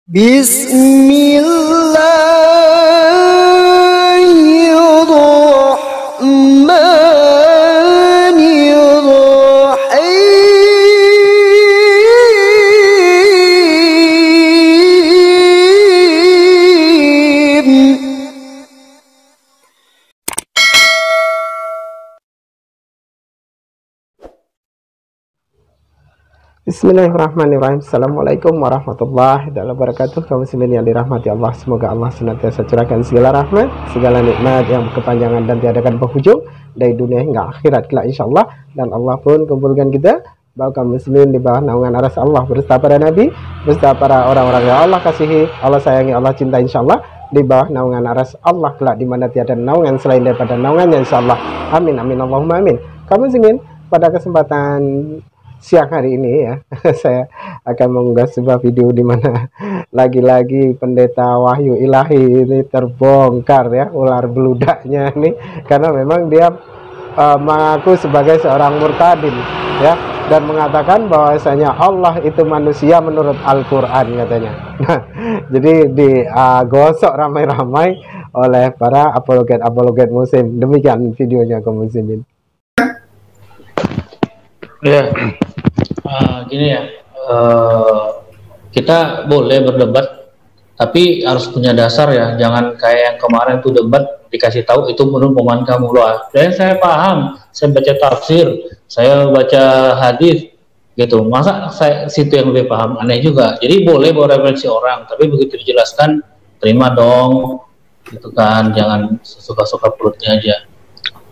Bismillahirrahmanirrahim. Bismillahirrahmanirrahim. Assalamualaikum warahmatullahi wabarakatuh. Kaum muslimin yang dirahmati Allah, semoga Allah senantiasa curahkan segala rahmat, segala nikmat yang berkepanjangan dan tiadakan penghujung dari dunia hingga akhirat kelak insyaallah. Dan Allah pun kumpulkan kita bahwa kaum muslimin di bawah naungan aras Allah beserta para nabi, beserta para orang-orang yang Allah kasihi, Allah sayangi, Allah cinta insyaallah, di bawah naungan aras Allah kelak di mana tiada naungan selain daripada naungannya insyaallah. Amin amin Allahumma amin. Kaum muslimin, pada kesempatan siang hari ini ya, saya akan mengunggah sebuah video di mana lagi-lagi pendeta Wahyu Ilahi ini terbongkar ya ular beludaknya ini, karena memang dia mengaku sebagai seorang murtadin ya, dan mengatakan bahwasanya Allah itu manusia menurut Al-Quran katanya. Nah, jadi digosok ramai-ramai oleh para apologet muslim. Demikian videonya kaum muslimin. Ya, gini ya, kita boleh berdebat, tapi harus punya dasar ya. Jangan kayak yang kemarin tuh debat dikasih tahu itu menurut pemahaman kamu loh. Dan saya paham, saya baca tafsir, saya baca hadis, gitu. Masa saya situ yang lebih paham, aneh juga. Jadi boleh bawa referensi orang, tapi begitu dijelaskan terima dong, gitu kan. Jangan suka-suka perutnya aja,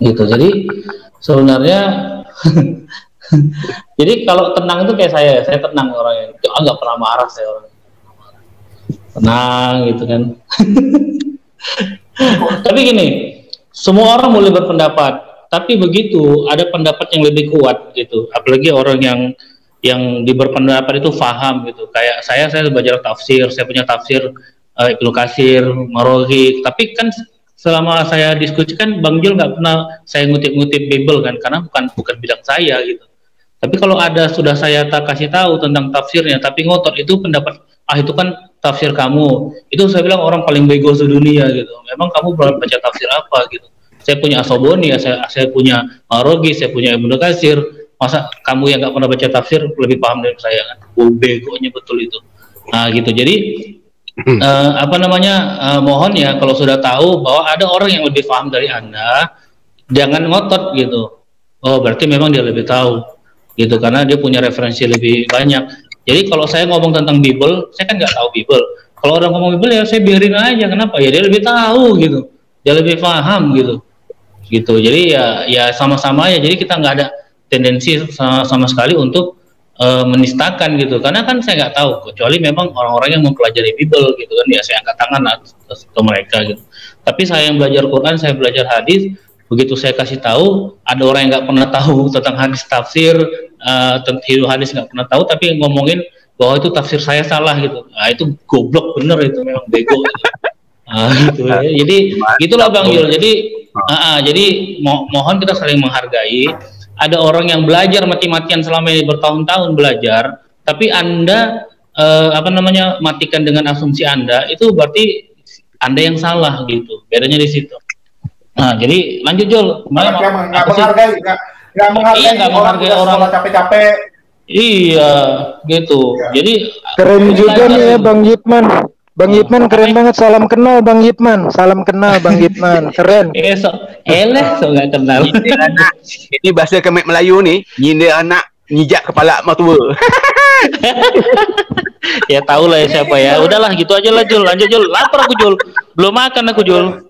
gitu. Jadi sebenarnya jadi kalau tenang itu kayak saya tenang orangnya, nggak pernah marah saya orangnya, tenang gitu kan. Tapi gini, semua orang boleh berpendapat, tapi begitu ada pendapat yang lebih kuat gitu, apalagi orang yang berpendapat itu paham gitu. Kayak saya belajar tafsir, saya punya tafsir Ibnu Katsir, Maraghi, tapi kan selama saya diskusi kan Bang Jul nggak pernah saya ngutip-ngutip Bible kan, karena bukan bidang saya gitu. Tapi kalau ada sudah saya tak kasih tahu tentang tafsirnya, tapi ngotot itu pendapat, itu kan tafsir kamu, itu saya bilang orang paling bego sedunia gitu. Memang kamu baca tafsir apa gitu? Saya punya Asoboni, ya saya punya Maraghi, saya punya Ibnu Katsir. Masa kamu yang nggak pernah baca tafsir lebih paham dari saya kan? Begonya betul itu. Nah gitu. Jadi mohon ya kalau sudah tahu bahwa ada orang yang lebih paham dari Anda, jangan ngotot gitu. Oh berarti memang dia lebih tahu gitu, karena dia punya referensi lebih banyak. Jadi kalau saya ngomong tentang Bible, saya kan nggak tahu Bible. Kalau orang ngomong Bible ya saya biarin aja. Kenapa? Ya dia lebih tahu gitu, dia lebih paham gitu. Jadi ya sama-sama ya. Jadi kita nggak ada tendensi sama sekali untuk menistakan gitu, karena kan saya nggak tahu, kecuali memang orang-orang yang mempelajari Bible gitu kan, ya saya angkat tangan ke mereka gitu. Tapi saya yang belajar Quran, saya belajar hadis, begitu saya kasih tahu, ada orang yang nggak pernah tahu tentang hadis tafsir, tentang hadis nggak pernah tahu, tapi ngomongin bahwa itu tafsir saya salah gitu. Nah itu goblok bener, itu memang bego gitu. Gitu ya. Jadi gitulah Bang Jul. Jadi mohon kita saling menghargai. Ada orang yang belajar mati-matian selama ini bertahun-tahun belajar, tapi Anda matikan dengan asumsi Anda, itu berarti Anda yang salah gitu. Bedanya di situ. Nah, jadi lanjut Jul. Nggak menghargai orang capek-capek. Iya, gitu. Ya. Jadi keren juga nih ya Bang Yitman. Bang Yitman keren banget. Salam kenal Bang Yitman. Salam kenal Bang Yitman. Keren. Nggak kenal. Ini bahasa Kemek Melayu nih. Nyindir anak, nyijak kepala mertua. Ya tahu lah ya siapa ya. Udahlah gitu aja lah Jul. Lanjut Jul. Lapar aku Jul. Belum makan aku Jul.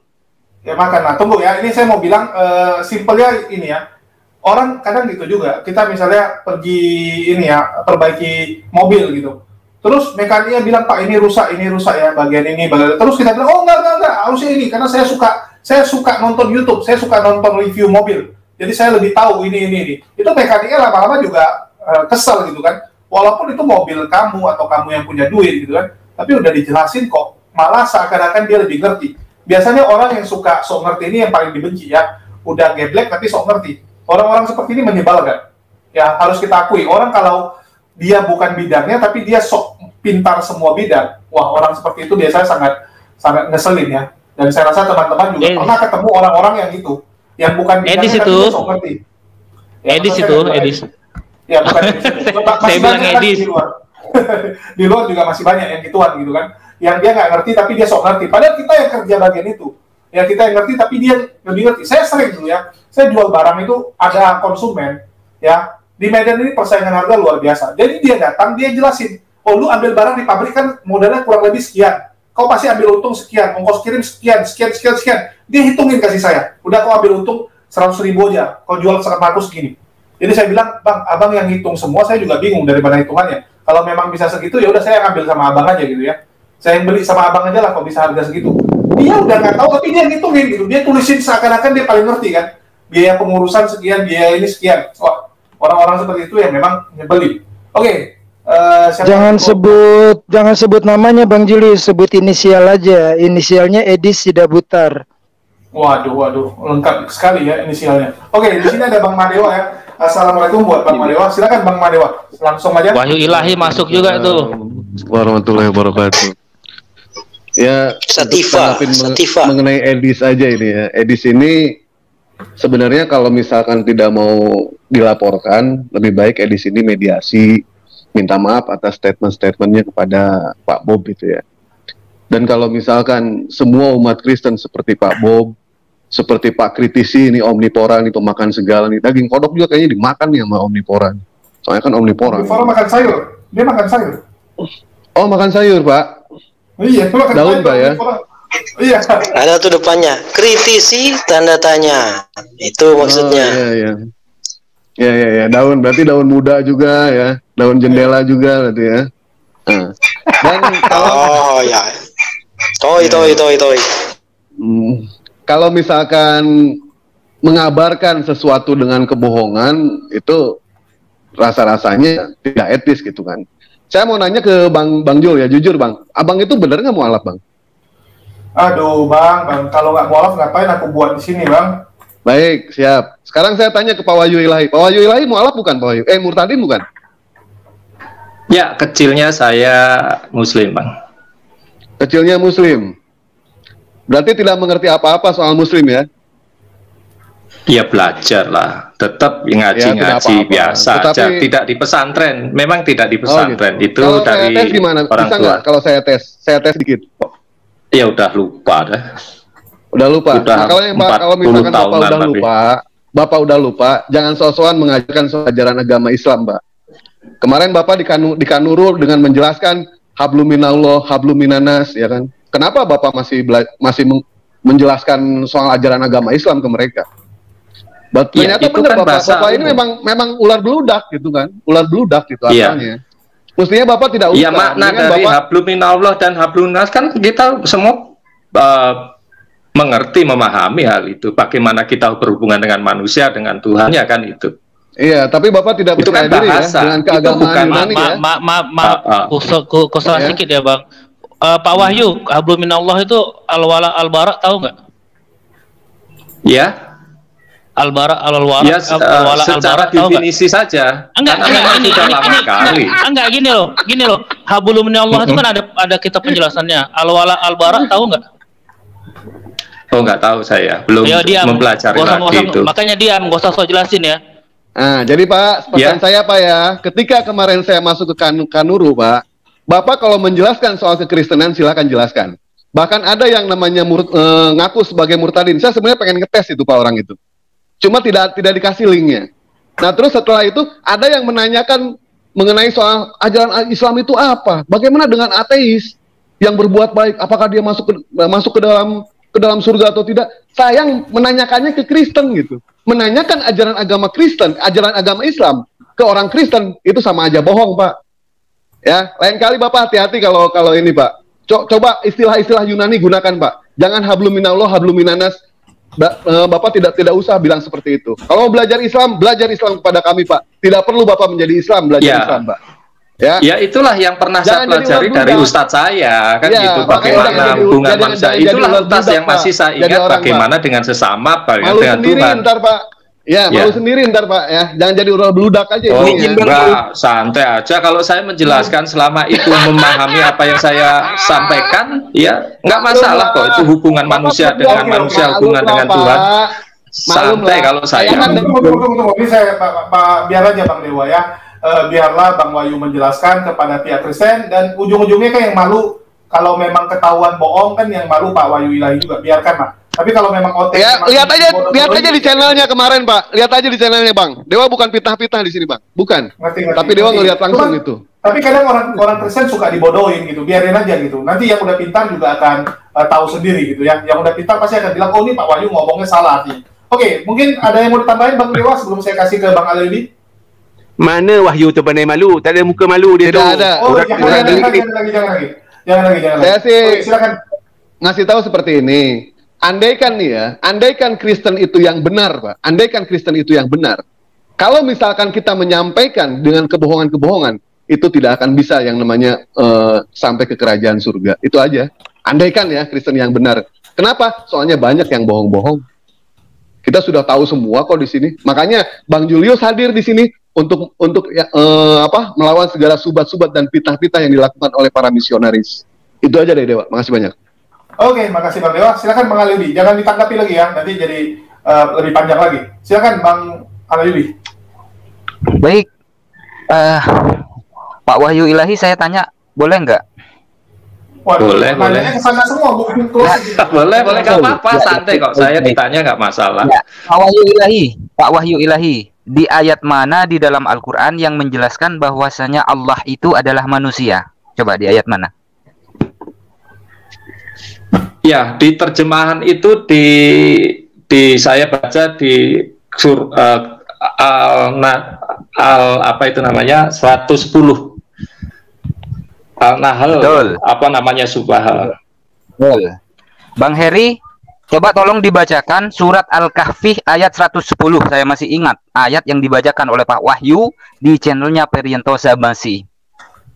Ya makan. Nah tunggu ya. Ini saya mau bilang simpelnya ini ya. Orang kadang gitu juga. Kita misalnya pergi ini ya, perbaiki mobil gitu. Terus mekaniknya bilang Pak ini rusak ya, bagian ini. Terus kita bilang oh enggak harusnya ini, karena saya suka nonton YouTube, saya suka nonton review mobil. Jadi saya lebih tahu ini. Itu mekaniknya lama-lama juga kesel gitu kan. Walaupun itu mobil kamu atau kamu yang punya duit gitu kan. Tapi udah dijelasin kok, malah seakan-akan dia lebih ngerti. Biasanya orang yang suka sok ngerti ini yang paling dibenci ya. Udah geblek tapi sok ngerti. Orang-orang seperti ini menyebalkan. Ya harus kita akui, orang kalau dia bukan bidangnya tapi dia sok pintar semua bidang. Wah, orang seperti itu biasanya sangat ngeselin ya. Dan saya rasa teman-teman juga pernah ketemu orang-orang yang itu, yang bukan bidangnya Edis tapi itu. dia sok ngerti. Ya, Edis itu, Edis. Ya, bukan Edis. Saya bilang Edis. Di luar. Di luar juga masih banyak yang gituan gitu kan. Yang dia nggak ngerti tapi dia sok ngerti. Padahal kita yang kerja bagian itu. Ya kita yang ngerti tapi dia lebih ngerti. Saya sering dulu ya. Saya jual barang itu ada konsumen ya. Di Medan ini persaingan harga luar biasa. Jadi dia datang, dia jelasin. Oh, lu ambil barang di pabrik kan modalnya kurang lebih sekian. Kau pasti ambil untung sekian, ongkos kirim sekian. Dia hitungin kasih saya. Udah kau ambil untung 100.000 aja, kau jual 100 gini. Jadi saya bilang, bang, abang yang hitung semua, saya juga bingung dari mana hitungannya. Kalau memang bisa segitu, ya udah saya ambil sama abang aja gitu ya. Saya yang beli sama abang aja lah, kok bisa harga segitu. Dia udah nggak tahu, tapi dia ngitungin gitu. Dia tulisin seakan-akan dia paling ngerti kan. Biaya pengurusan sekian, biaya ini sekian. Wah, orang-orang seperti itu yang memang nyebelin. Oke. Jangan sebut namanya Bang Juli, sebut inisial aja. Inisialnya Edis Sidabutar. Waduh, lengkap sekali ya inisialnya. Oke, di sini ada Bang Madewa ya. Assalamualaikum buat Bang Madewa. Silakan Bang Madewa, langsung aja. Wahyu Ilahi masuk juga tuh. Warahmatullahi wabarakatuh. Ya, Sativa. Mengenai Edis aja ini ya. Edis ini sebenarnya kalau misalkan tidak mau dilaporkan, lebih baik Edis ini mediasi, minta maaf atas statement-statementnya kepada Pak Bob itu ya. Dan kalau misalkan semua umat Kristen seperti Pak Bob, seperti Pak Kritisi ini omnipora nih, pemakan segala nih, daging kodok juga kayaknya dimakan nih sama omnipora. Soalnya kan omnipora. Omnipora makan sayur, dia makan sayur. Oh, makan sayur Pak. Iya, itu makan daun sayur, Pak ya. Iya. Ada tuh depannya, kritisi tanda tanya. Itu maksudnya. Ya, daun berarti daun muda juga ya, daun jendela juga berarti ya. Dan kalau misalkan mengabarkan sesuatu dengan kebohongan itu rasa-rasanya tidak etis gitu kan. Saya mau nanya ke Bang Jul ya, jujur Bang, abang itu bener nggak mualaf Bang? Aduh Bang, kalau nggak mualaf ngapain aku buat di sini Bang? Baik, siap. Sekarang saya tanya ke Pak Wahyu Ilahi. Pak Wahyu Ilahi mualaf bukan Pak Wahyu? Murtadin bukan? Ya, kecilnya saya Muslim, Bang. Kecilnya Muslim. Berarti tidak mengerti apa-apa soal Muslim ya? Ya belajar lah. Tetap ngaji-ngaji biasa aja. Tidak di pesantren. Memang tidak di pesantren. Itu kalau dari saya tes gimana? orang Bisa tua. nggak kalau saya tes dikit? Ya udah lupa dah. Udah lupa. Udah kalau misalkan Bapak udah tapi lupa, Bapak udah lupa, jangan soal-soal mengajarkan soal ajaran agama Islam, Pak. Kemarin Bapak di Kanurul dengan menjelaskan hablum minallah, hablum minanas, ya kan? Kenapa Bapak masih menjelaskan soal ajaran agama Islam ke mereka? Ternyata itu benar kan Bapak ini memang ular beludak gitu kan? Ular beludak gitu asalnya. Mestinya Bapak tidak usah. Iya, makna dari hablum minallah dan hablum minas kan kita semua mengerti, memahami hal itu. Bagaimana kita berhubungan dengan manusia, dengan Tuhan, ya kan itu. Iya, tapi Bapak tidak percaya diri ya dengan keagamaan Yunani ya. Kesalahan sedikit ya Bang. Pak Wahyu, hablum minallah itu al-wala al-bara tahu nggak? Ya. Al-bara al-wala Ya, al-wala secara al-bara tahu nggak? definisi saja. Enggak, gini loh. Hablum minallah itu kan ada kitab penjelasannya. Al-wala al-bara tahu nggak? Oh, nggak tahu saya. Belum mempelajari lagi itu. Makanya diam, nggak usah jelasin ya. Nah, jadi Pak, pesan saya Pak ya, ketika kemarin saya masuk ke Kanuru Pak, Bapak kalau menjelaskan soal kekristenan silakan jelaskan. Bahkan ada yang namanya ngaku sebagai murtadin. Saya sebenarnya pengen ngetes itu Pak orang itu. Cuma tidak dikasih linknya. Nah terus setelah itu ada yang menanyakan mengenai soal ajaran Islam itu apa? Bagaimana dengan ateis yang berbuat baik? Apakah dia masuk ke dalam surga atau tidak? Saya menanyakannya ke Kristen gitu. Menanyakan ajaran agama Kristen, ajaran agama Islam ke orang Kristen itu sama aja bohong Pak. Ya, lain kali Bapak hati-hati kalau ini Pak. Coba istilah-istilah Yunani gunakan Pak. Jangan hablum minallah, hablum minanas. Bapak tidak usah bilang seperti itu. Kalau belajar Islam kepada kami Pak. Tidak perlu Bapak menjadi Islam, belajar Islam Pak. Ya itulah yang pernah saya pelajari dari ustadz saya kan gitu, bagaimana hubungan manusia. Itulah ustadz yang masih saya ingat, bagaimana dengan sesama, bagaimana dengan Tuhan. Ntar Pak, Ya, malu sendiri ntar Pak ya. Jangan jadi ular beludak aja Oh, ini ya. enggak, santai aja. Kalau saya menjelaskan selama itu memahami apa yang saya sampaikan, ya nggak masalah kok. Itu hubungan manusia dengan manusia, hubungan dengan Tuhan. Santai kalau saya. Tunggu. Ini saya Pak biar aja Bang Dewa ya. Biarlah Bang Wahyu menjelaskan kepada pihak Kristen dan ujung-ujungnya kan yang malu kalau memang ketahuan bohong kan yang malu Pak Wahyu Ilahi juga. Biarkan Pak. Tapi kalau memang OT Ya, lihat aja di channelnya kemarin, Pak. Lihat aja di channelnya, Bang. Dewa bukan pitah-pitah di sini, Bang. Bukan. Ngerti. Tapi Dewa ngelihat langsung Cuman, itu. Tapi kadang orang Kristen suka dibodohin gitu. Biarin aja gitu. Nanti yang udah pintar juga akan tahu sendiri gitu ya. Yang udah pintar pasti akan bilang, "Oh, ini Pak Wahyu ngomongnya salah nih." Oke, mungkin ada yang mau ditambahin Bang Dewa sebelum saya kasih ke Bang Alwi? Mana Wahyu terpandai malu? Tak ada muka malu dia tu. Tidak ada. Oh, jangan lagi. Saya sih Silakan. ngasih tahu seperti ini. Andaikan nih ya, andaikan Kristen itu yang benar, Pak. Andaikan Kristen itu yang benar. Kalau misalkan kita menyampaikan dengan kebohongan-kebohongan, itu tidak akan bisa yang namanya sampai ke kerajaan surga. Itu aja. Andaikan ya Kristen yang benar. Kenapa? Soalnya banyak yang bohong-bohong. Kita sudah tahu semua kok di sini. Makanya Bang Julius hadir di sini untuk melawan segala subat-subat dan pitah-pitah yang dilakukan oleh para misionaris. Itu aja deh Dewa. Makasih banyak. Oke, makasih Bang Dewa. Silakan Bang Alwi. Jangan ditanggapi lagi ya. Nanti jadi lebih panjang lagi. Silakan Bang Alwi. Baik, Pak Wahyu Ilahi, saya tanya, boleh nggak? Waduh, Boleh. nanyanya ke sana semua, bukan boleh, nggak apa-apa, santai kok. Saya ditanya nggak masalah. Ya, Pak Wahyu Ilahi, di ayat mana di dalam Al-Quran yang menjelaskan bahwasanya Allah itu adalah manusia? Coba di ayat mana? Ya, di terjemahan itu di saya baca di apa itu namanya 110 Al-Nahl. Betul. Apa namanya Subah. Betul. Bang Heri, coba tolong dibacakan surat Al-Kahfi ayat 110. Saya masih ingat ayat yang dibacakan oleh Pak Wahyu di channelnya Perianto Sabasi.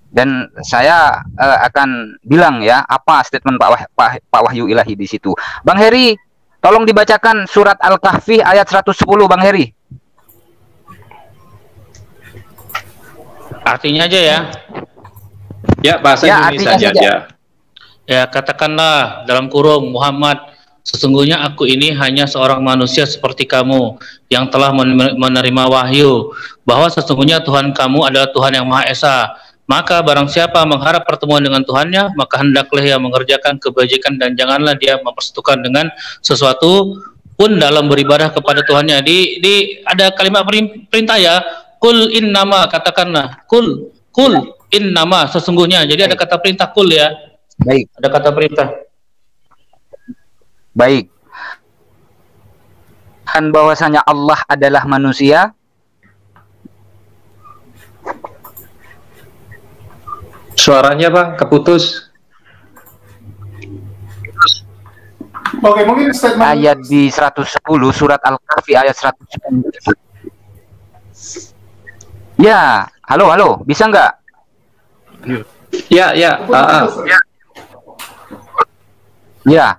Dan saya akan bilang ya apa statement Pak Wahyu Ilahi di situ. Bang Heri, tolong dibacakan surat Al-Kahfi ayat 110 Bang Heri. Artinya aja ya. Ya, bahasa Ya, Indonesia artinya aja. Ya, katakanlah dalam kurung Muhammad, sesungguhnya aku ini hanya seorang manusia seperti kamu yang telah menerima wahyu bahwa sesungguhnya Tuhan kamu adalah Tuhan yang Maha Esa. Maka barang siapa mengharap pertemuan dengan Tuhannya, maka hendaklah ia mengerjakan kebajikan dan janganlah dia mempersekutukan dengan sesuatu pun dalam beribadah kepada Tuhannya. Di ada kalimat perintah ya, kul innama, katakanlah kul innama, sesungguhnya. Jadi ada kata perintah kul ya. Baik. Ada kata perintah. Baik. Dan bahwasanya Allah adalah manusia. Suaranya Bang keputus. Oke, mungkin statement Ayat di 110 surat Al-Kahfi ayat 110. Ya, halo, bisa nggak? Ya. Ya,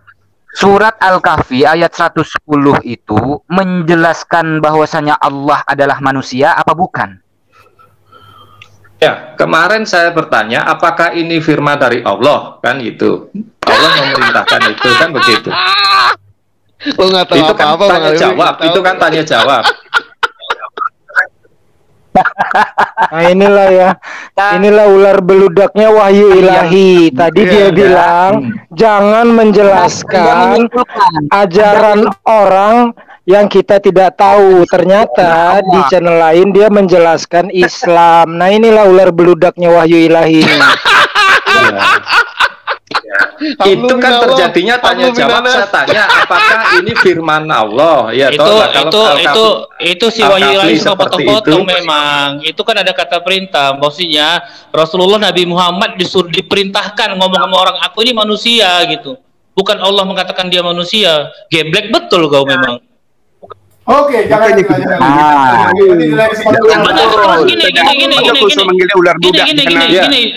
surat Al-Kahfi ayat 110 itu menjelaskan bahwasanya Allah adalah manusia apa bukan? Ya, kemarin saya bertanya apakah ini firman dari Allah, kan itu. Allah memerintahkan itu, kan begitu. Lo nggak tahu Itu kan apa-apa, Bang tanya Alwi. jawab, itu kan tanya jawab. Nah inilah ular beludaknya Wahyu Ilahi. Tadi dia bilang jangan menjelaskan ajaran orang yang kita tidak tahu. Ternyata di channel lain dia menjelaskan Islam. Nah inilah ular beludaknya Wahyu Ilahi. Itu kan terjadinya tanya jawab. Saya tanya apakah ini firman Allah ya? Itu si Wahyu Ilahi suka potong-potong memang. Itu kan ada kata perintah. Maksudnya Rasulullah Nabi Muhammad disuruh diperintahkan ngomong sama orang, aku ini manusia gitu. Bukan Allah mengatakan dia manusia. Geblek betul kau memang. Oke, jangan Gini.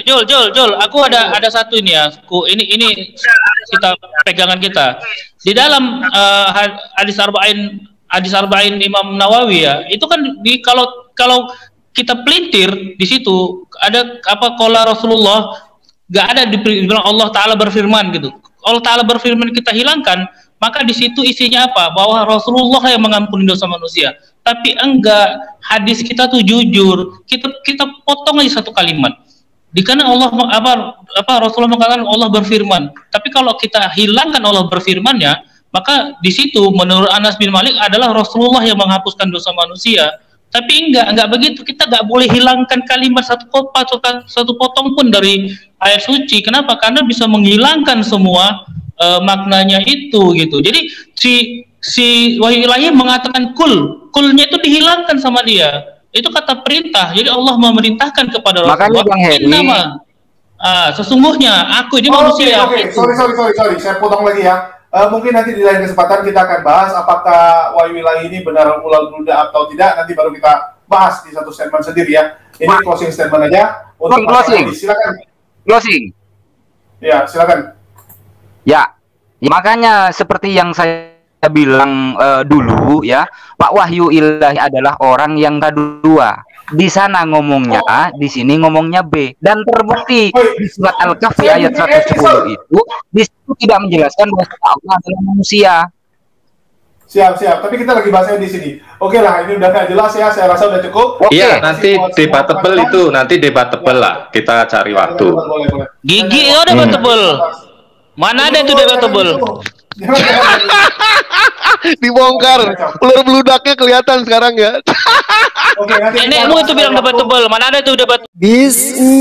Jol, aku ada satu ini ya. Ini kita pegangan kita. Di dalam hadis arba'in hadis Arba'in Imam Nawawi ya, itu kan kalau kita pelintir di situ ada apa qala Rasulullah, nggak ada dibilang Allah Ta'ala berfirman gitu. Allah Ta'ala berfirman kita hilangkan, maka di situ isinya apa? Bahwa Rasulullah yang mengampuni dosa manusia. Tapi enggak, hadis kita tuh jujur. Kita potong aja satu kalimat. Karena Allah Rasulullah mengatakan Allah berfirman. Tapi kalau kita hilangkan Allah berfirmannya, maka di situ menurut Anas bin Malik adalah Rasulullah yang menghapuskan dosa manusia. Tapi enggak begitu. Kita enggak boleh hilangkan kalimat satu potong pun dari ayat suci. Kenapa? Karena bisa menghilangkan semua maknanya itu gitu. Jadi si wahyu ilahi mengatakan kulnya itu dihilangkan sama dia. Itu kata perintah. Jadi Allah memerintahkan kepada Rasulullah. Makanya Bang Heri, sesungguhnya aku ini manusia. Oke. Sorry. Saya potong lagi ya. Mungkin nanti di lain kesempatan kita akan bahas apakah wahyu ilahi ini benar ular bluda atau tidak. Nanti baru kita bahas di satu statement sendiri ya. Ini closing statement aja. Untuk closing. Silakan. Closing. Ya, silakan. Ya, makanya seperti yang saya bilang dulu ya, Pak Wahyu Ilahi adalah orang yang kedua. Di sana ngomongnya A, di sini ngomongnya B, dan terbukti di surat Al-Kahfi ayat 110 itu di situ tidak menjelaskan bahwa Allah adalah manusia. Siap. Tapi kita lagi bahasnya di sini. Oke lah, ini udah nggak jelas ya. Saya rasa udah cukup. Iya, nanti debatable itu, nanti debatable lah. Kita cari waktu. Boleh. Gigi itu debatable. Mana ada itu debatable? Dibongkar. Ular beludaknya kelihatan sekarang ya. Oke, Nenekmu itu bilang debatable. Mana ada itu debat? Bismillah.